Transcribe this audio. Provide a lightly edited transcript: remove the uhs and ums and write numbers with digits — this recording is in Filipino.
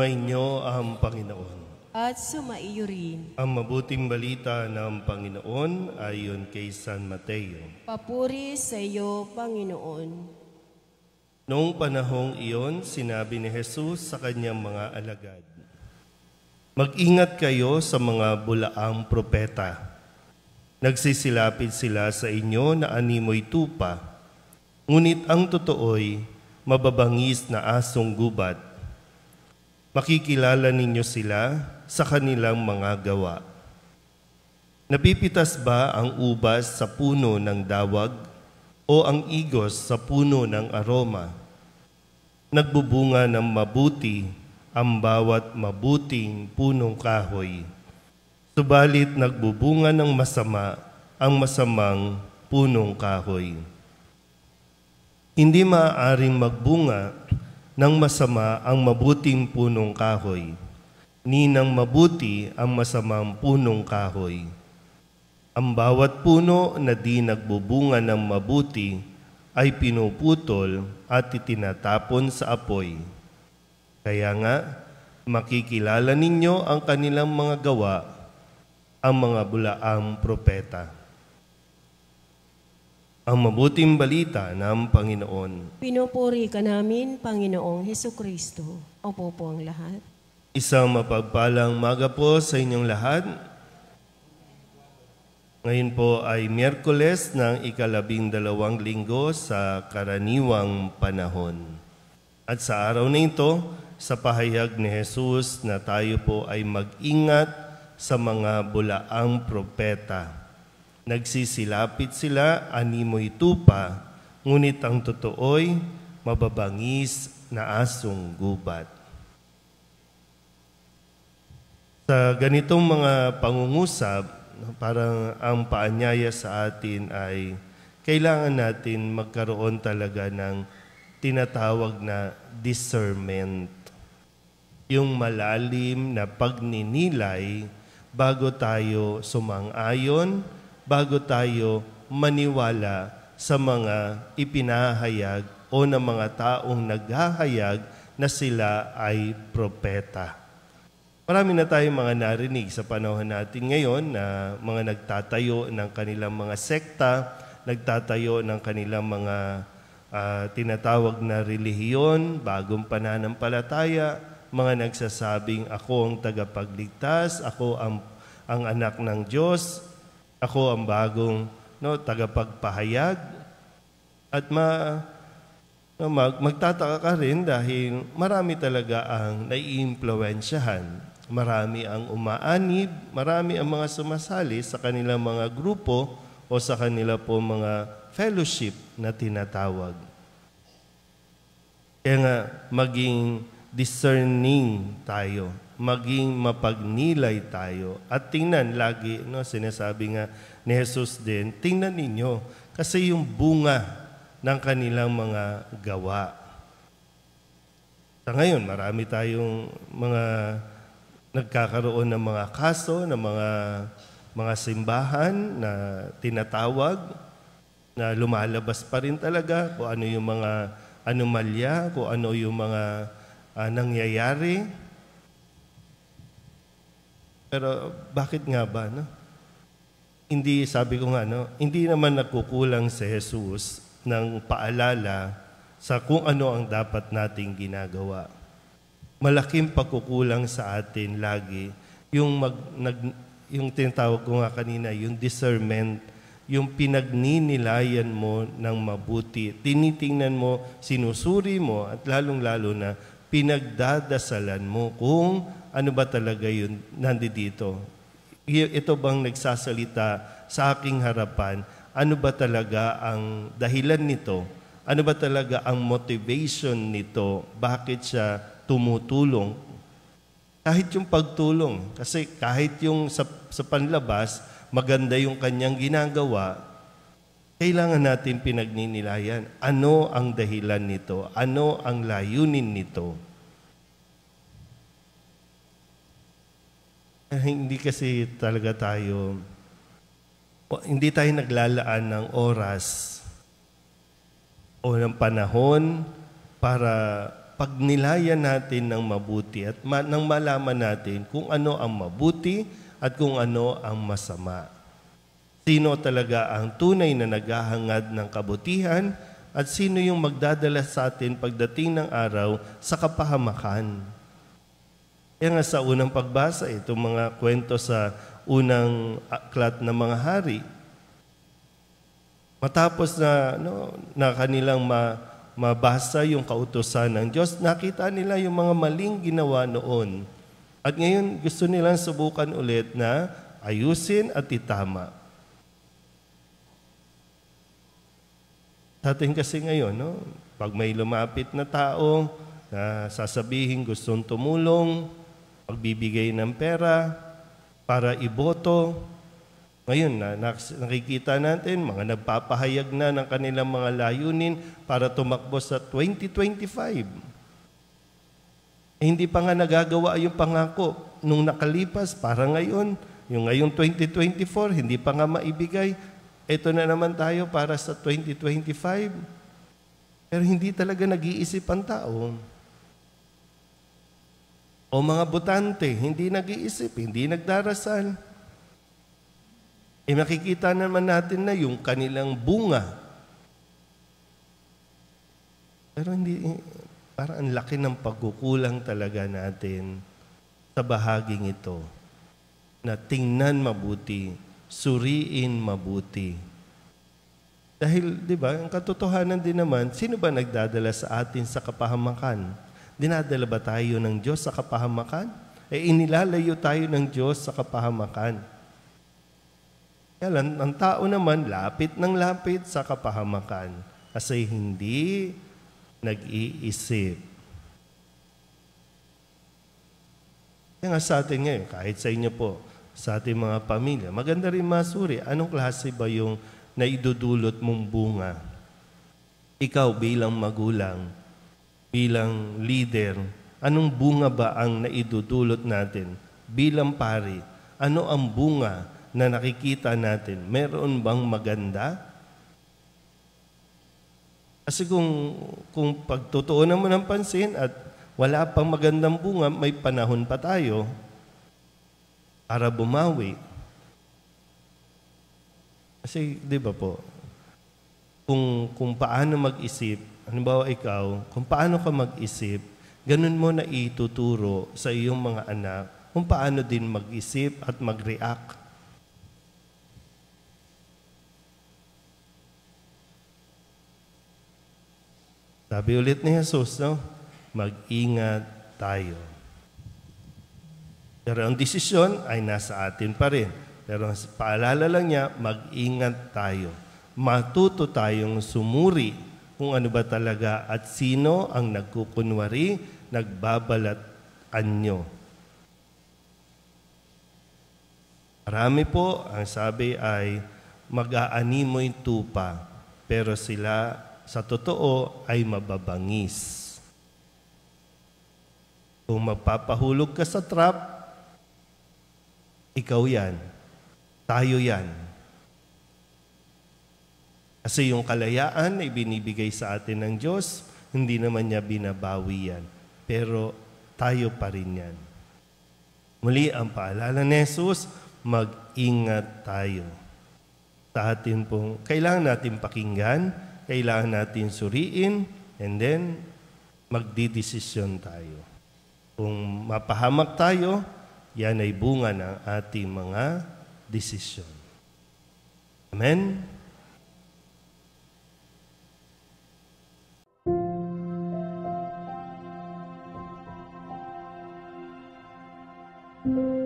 Sumainyo ang Panginoon. At sumaiyo rin. Ang mabuting balita ng Panginoon ayon kay San Mateo. Papuri sa iyo, Panginoon. Noong panahong iyon, sinabi ni Jesus sa kanyang mga alagad, "Mag-ingat kayo sa mga bulaang propeta. Nagsisilapit sila sa inyo na animoy tupa, ngunit ang totoo'y mababangis na asong gubat. Makikilala ninyo sila sa kanilang mga gawa. Napipitas ba ang ubas sa puno ng dawag o ang igos sa puno ng aroma? Nagbubunga ng mabuti ang bawat mabuting punong kahoy, subalit nagbubunga ng masama ang masamang punong kahoy. Hindi maaaring magbunga ng masama ang mabuting punong kahoy, ni ng mabuti ang masamang punong kahoy. Ang bawat puno na di nagbubunga ng mabuti ay pinuputol at itinatapon sa apoy. Kaya nga, makikilala ninyo ang kanilang mga gawa, ang mga bulaang propeta." Ang mabuting balita ng Panginoon. Pinupuri ka namin, Panginoong Hesukristo. Opo po ang lahat. Isang mapagpalang maga po sa inyong lahat. Ngayon po ay Miyerkules ng 12 linggo sa karaniwang panahon. At sa araw na ito, sa pahayag ni Jesus na tayo po ay mag-ingat sa mga bulaang propeta. Nagsisilapit sila, animoy tupa, ngunit ang totoo'y mababangis na asong gubat. Sa ganitong mga pangungusap, parang ang paanyaya sa atin ay kailangan natin magkaroon talaga ng tinatawag na discernment. Yung malalim na pagninilay bago tayo sumang-ayon, bago tayo maniwala sa mga ipinahayag o ng mga taong naghahayag na sila ay propeta. Marami na tayong mga narinig sa panahon natin ngayon na mga nagtatayo ng kanilang mga sekta, nagtatayo ng kanilang mga tinatawag na relihiyon, bagong pananampalataya, mga nagsasabing, "Ako ang tagapagligtas, ako ang anak ng Diyos, ako ang bagong tagapagpahayag." At magtataka ka rin dahil marami talaga ang naiimpluwensyahan. Marami ang umaanib, marami ang mga sumasali sa kanilang mga grupo o sa kanila po mga fellowship na tinatawag. Kaya nga, maging discerning tayo, maging mapagnilay tayo. At tingnan lagi, sinasabi nga ni Jesus din, tingnan ninyo kasi yung bunga ng kanilang mga gawa. Sa ngayon, marami tayong mga nagkakaroon ng mga kaso, ng mga simbahan na tinatawag, na lumalabas pa rin talaga kung ano yung mga anomalya, kung ano yung mga nangyayari. Pero bakit nga ba, Hindi, sabi ko nga, hindi naman nagkukulang si Jesus ng paalala sa kung ano ang dapat nating ginagawa. Malaking pagkukulang sa atin lagi yung tinatawag ko nga kanina, yung discernment, yung pinagninilayan mo ng mabuti. Tinitingnan mo, sinusuri mo, at lalong-lalo na pinagdadasalan mo kung ano ba talaga yun nandito. Ito bang nagsasalita sa aking harapan? Ano ba talaga ang dahilan nito? Ano ba talaga ang motivation nito? Bakit siya tumutulong? Kahit yung pagtulong, kasi kahit yung sa panlabas, maganda yung kanyang ginagawa, kailangan natin pinagninilayan. Ano ang dahilan nito? Ano ang layunin nito? Hindi kasi talaga tayo, hindi tayo naglalaan ng oras o ng panahon para pagnilayan natin ng mabuti at nang malaman natin kung ano ang mabuti at kung ano ang masama. Sino talaga ang tunay na naghahangad ng kabutihan at sino yung magdadala sa atin pagdating ng araw sa kapahamakan. Kaya nga sa unang pagbasa, itong mga kwento sa unang aklat ng mga hari, matapos na kanilang mabasa yung kautusan ng Diyos, nakita nila yung mga maling ginawa noon. At ngayon gusto nilang subukan ulit na ayusin at itama. Sa atin kasi ngayon, pag may lumapit na tao na sasabihin gustong tumulong, pagbibigay ng pera para iboto, ngayon nakikita natin mga nagpapahayag na ng kanilang mga layunin para tumakbo sa 2025. Hindi pa nga nagagawa yung pangako nung nakalipas para ngayon. Yung ngayong 2024, hindi pa nga maibigay. Ito na naman tayo para sa 2025. Pero hindi talaga nag-iisip ang tao. O mga botante, hindi nag-iisip, hindi nagdarasal. Makikita naman natin na yung kanilang bunga. Pero hindi, parang ang laki ng pagkukulang talaga natin sa bahaging ito. Na tingnan mabuti, suriin mabuti. Dahil, di ba, ang katotohanan din naman, sino ba nagdadala sa atin sa kapahamakan? Dinadala ba tayo ng Diyos sa kapahamakan? Inilalayo tayo ng Diyos sa kapahamakan. Kaya lang, ang tao naman, lapit ng lapit sa kapahamakan kasi hindi nag-iisip. Kaya nga sa atin ngayon, kahit sa inyo po, sa ating mga pamilya, maganda rin masuri, anong klase ba yung naidudulot mong bunga? Ikaw bilang magulang, bilang leader, anong bunga ba ang naidudulot natin? Bilang pari, ano ang bunga na nakikita natin? Meron bang maganda? Kasi kung pagtutuunan mo ng pansin at wala pang magandang bunga, may panahon pa tayo para bumawi. Kasi, di ba po, kung paano mag-isip, halimbawa ikaw, kung paano ka mag-isip, ganun mo na ituturo sa iyong mga anak kung paano din mag-isip at mag-react. Sabi ulit ni Jesus, mag-ingat tayo. Pero ang desisyon ay nasa atin pa rin. Pero paalala lang niya, mag-ingat tayo. Matuto tayong sumuri kung ano ba talaga at sino ang nagkukunwari, nagbabalat anyo. Marami po, ang sabi ay mag-aanimoy tupa, pero sila sa totoo ay mababangis. Kung magpapahulog ka sa trap, ikaw yan. Tayo yan. Kasi yung kalayaan na ibinibigay sa atin ng Diyos, hindi naman niya binabawi yan. Pero tayo pa rin yan. Muli, ang paalala ni Jesus, mag-ingat tayo. Sa atin pong, kailangan natin pakinggan, kailangan natin suriin, and then magdidesisyon tayo. Kung mapahamak tayo, yan ay bunga ng ating mga desisyon. Amen? Thank you.